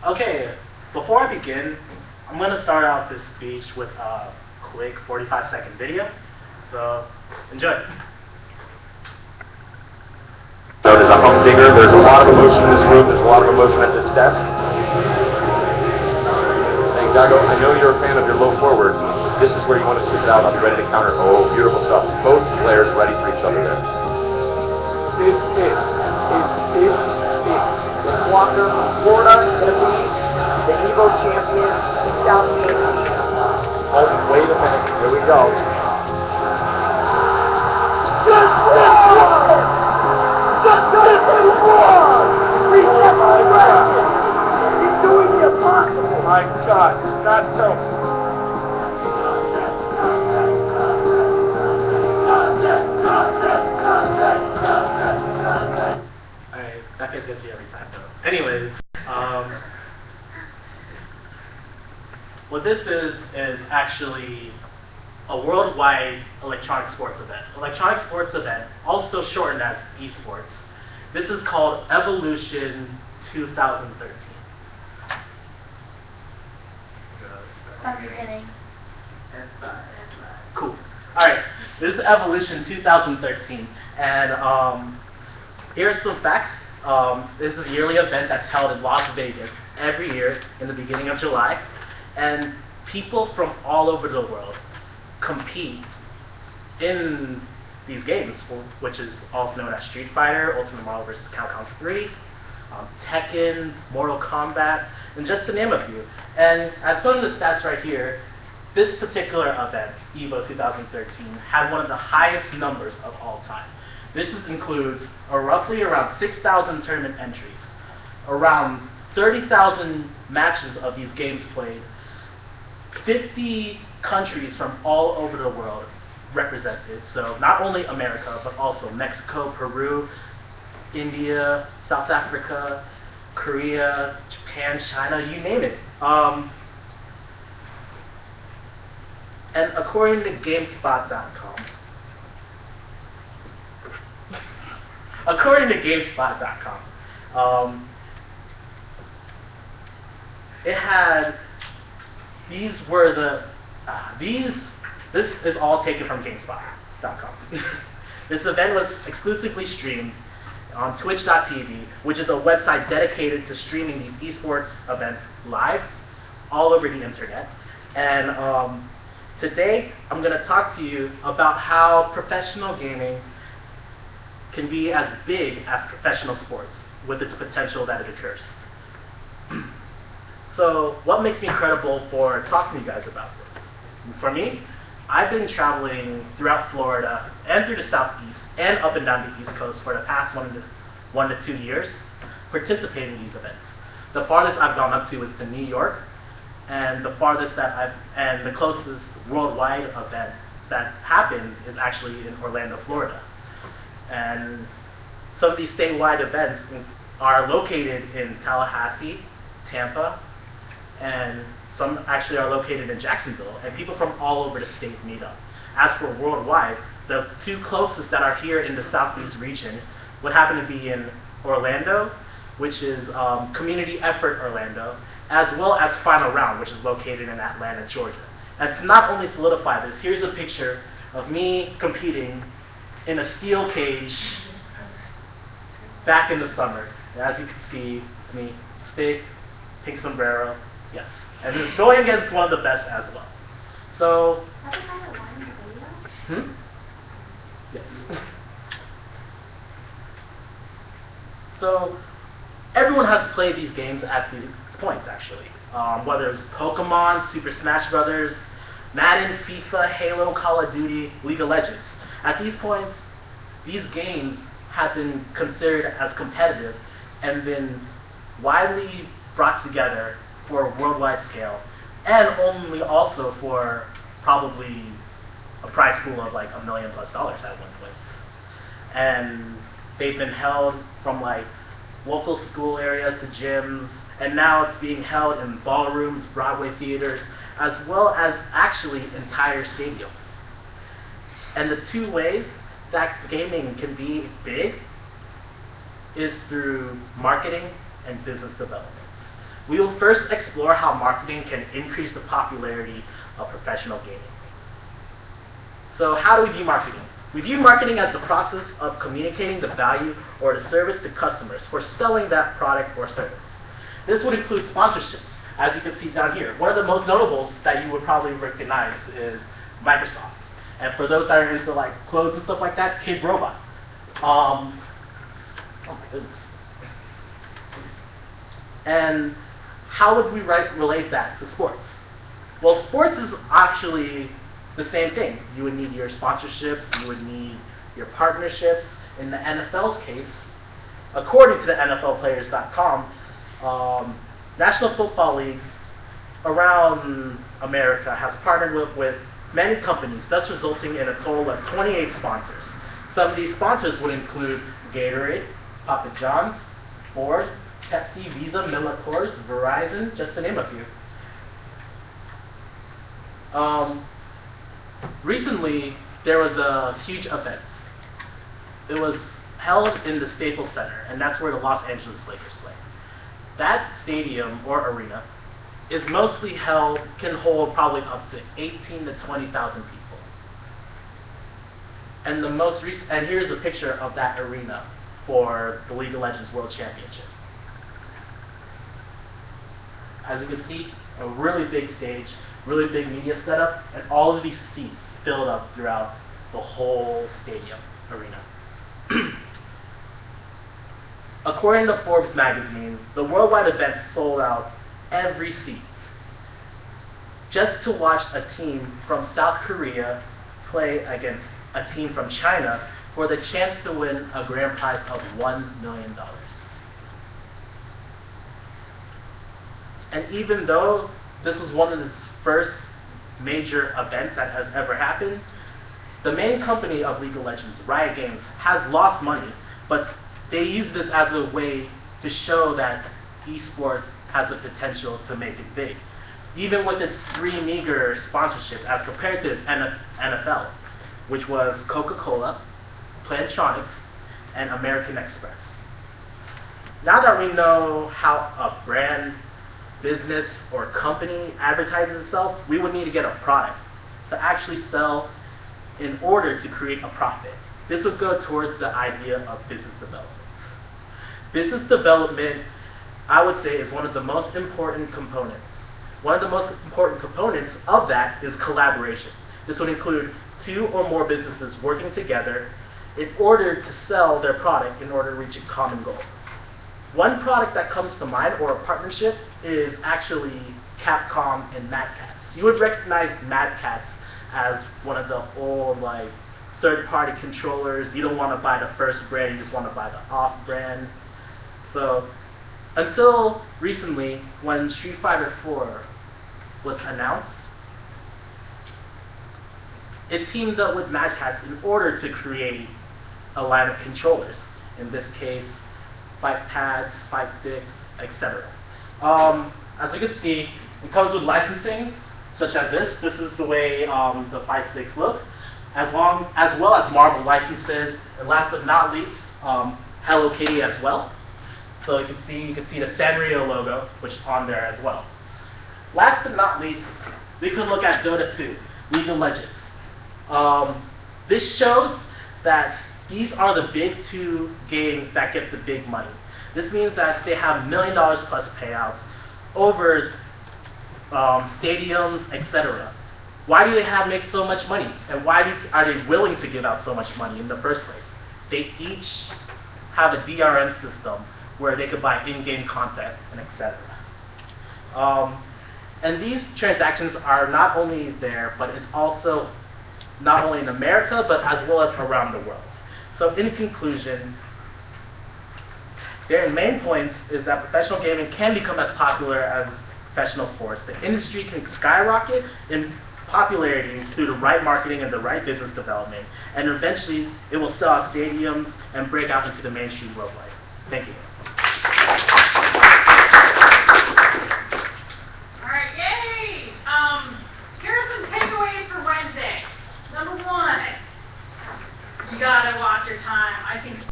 Okay, before I begin, I'm going to start out this speech with a quick 45-second video. So, enjoy. Known as a humdinger. There's a lot of emotion in this room. There's a lot of emotion at this desk. Hey, Dago, I know you're a fan of your low forward. This is where you want to stick it out. I'll be ready to counter. Oh, beautiful stuff. Both players ready for each other there. This is Walker from Florida going to be the Evo champion 2018. Oh, wait a minute. Here we go. Just reset my bracket. He's doing the impossible. My God, not so. Alright, that face gets you every time though. Anyways, what this is actually a worldwide electronic sports event. Electronic sports event, also shortened as esports. This is called Evolution 2013. From the beginning. Cool. Alright, this is Evolution 2013. And here's some facts. This is a yearly event that's held in Las Vegas every year in the beginning of July. And people from all over the world compete in these games, which is also known as Street Fighter, Ultimate Marvel vs. Capcom 3, Tekken, Mortal Kombat, and just to name a few. And as shown in the stats right here, this particular event, EVO 2013, had one of the highest numbers of all time. This includes roughly around 6,000 tournament entries, around 30,000 matches of these games played, 50 countries from all over the world represented. So not only America, but also Mexico, Peru, India, South Africa, Korea, Japan, China, you name it. And according to GameSpot.com, it had, these were the, this is all taken from GameSpot.com. This event was exclusively streamed on Twitch.tv, which is a website dedicated to streaming these esports events live all over the internet. And today, I'm going to talk to you about how professional gaming can be as big as professional sports with its potential that it occurs. So, what makes me credible for talking to you guys about this? For me, I've been traveling throughout Florida and through the Southeast and up and down the East Coast for the past 1 to 2 years, participating in these events. The farthest I've gone up to is to New York, and the farthest and the closest worldwide event that happens is actually in Orlando, Florida. And some of these statewide events are located in Tallahassee, Tampa, and some actually are located in Jacksonville, and people from all over the state meet up. As for worldwide, the two closest that are here in the Southeast region would happen to be in Orlando, which is Community Effort Orlando, as well as Final Round, which is located in Atlanta, Georgia. And to not only solidify this, here's a picture of me competing in a steel cage back in the summer. And as you can see, it's me, stick, pink sombrero, yes. And it's going against one of the best as well. So, yes. So, everyone has played these games at these points, actually. Whether it's Pokemon, Super Smash Brothers, Madden, FIFA, Halo, Call of Duty, League of Legends. At these points, these games have been considered as competitive and been widely brought together for a worldwide scale, and only also for probably a prize pool of like $1 million+ at one point. And they've been held from like local school areas to gyms, and now it's being held in ballrooms, Broadway theaters, as well as actually entire stadiums. And the two ways that gaming can be big is through marketing and business development. We will first explore how marketing can increase the popularity of professional gaming. So how do we view marketing? We view marketing as the process of communicating the value or the service to customers for selling that product or service. This would include sponsorships, as you can see down here. One of the most notables that you would probably recognize is Microsoft. And for those that are into like clothes and stuff like that, Kid Robot. Oh my goodness. And how would we relate that to sports? Well, sports is actually the same thing. You would need your sponsorships, you would need your partnerships. In the NFL's case, according to the NFLplayers.com, National Football League around America has partnered with many companies, thus resulting in a total of 28 sponsors. Some of these sponsors would include Gatorade, Papa John's, Ford, Pepsi, Visa, Miller Coors, Verizon, just to name a few. Recently, there was a huge event. It was held in the Staples Center, and that's where the Los Angeles Lakers play. That stadium or arena is mostly can hold probably up to 18 to 20,000 people. And and here's a picture of that arena for the League of Legends World Championship. As you can see, a really big stage, really big media setup, and all of these seats filled up throughout the whole stadium arena. According to Forbes magazine, the worldwide event sold out every seat just to watch a team from South Korea play against a team from China for the chance to win a grand prize of $1 million. And even though this was one of the first major events that has ever happened, the main company of League of Legends, Riot Games, has lost money, but they use this as a way to show that esports has the potential to make it big. Even with its three meager sponsorships as compared to its NFL, which was Coca-Cola, Plantronics, and American Express. Now that we know how a brand, business, or company advertises itself, we would need to get a product to actually sell in order to create a profit. This would go towards the idea of business development. Business development, I would say, is one of the most important components. One of the most important components of that is collaboration. This would include 2 or more businesses working together in order to sell their product in order to reach a common goal. One product that comes to mind, or a partnership, is actually Capcom and Mad Catz. You would recognize Mad Catz as one of the old, like, third-party controllers. You don't want to buy the first brand, you just want to buy the off-brand. So, until recently, when Street Fighter 4 was announced, it teamed up with Mad Catz in order to create a line of controllers. In this case, fight pads, fight sticks, etc. As you can see, it comes with licensing, such as this. This is the way the fight sticks look, as well as Marvel licenses, and last but not least, Hello Kitty as well. So you can see the Sanrio logo, which is on there as well. Last but not least, we could look at Dota 2, League of Legends. This shows that these are the big 2 games that get the big money. This means that they have $1 million plus payouts over stadiums, etc. Why do they make so much money? And why are they willing to give out so much money in the first place? They each have a DRM system where they could buy in-game content and etc. And these transactions are not only there, but it's also not only in America, but as well as around the world. So in conclusion, their main point is that professional gaming can become as popular as professional sports. The industry can skyrocket in popularity through the right marketing and the right business development, and eventually it will sell out stadiums and break out into the mainstream worldwide. Thank you.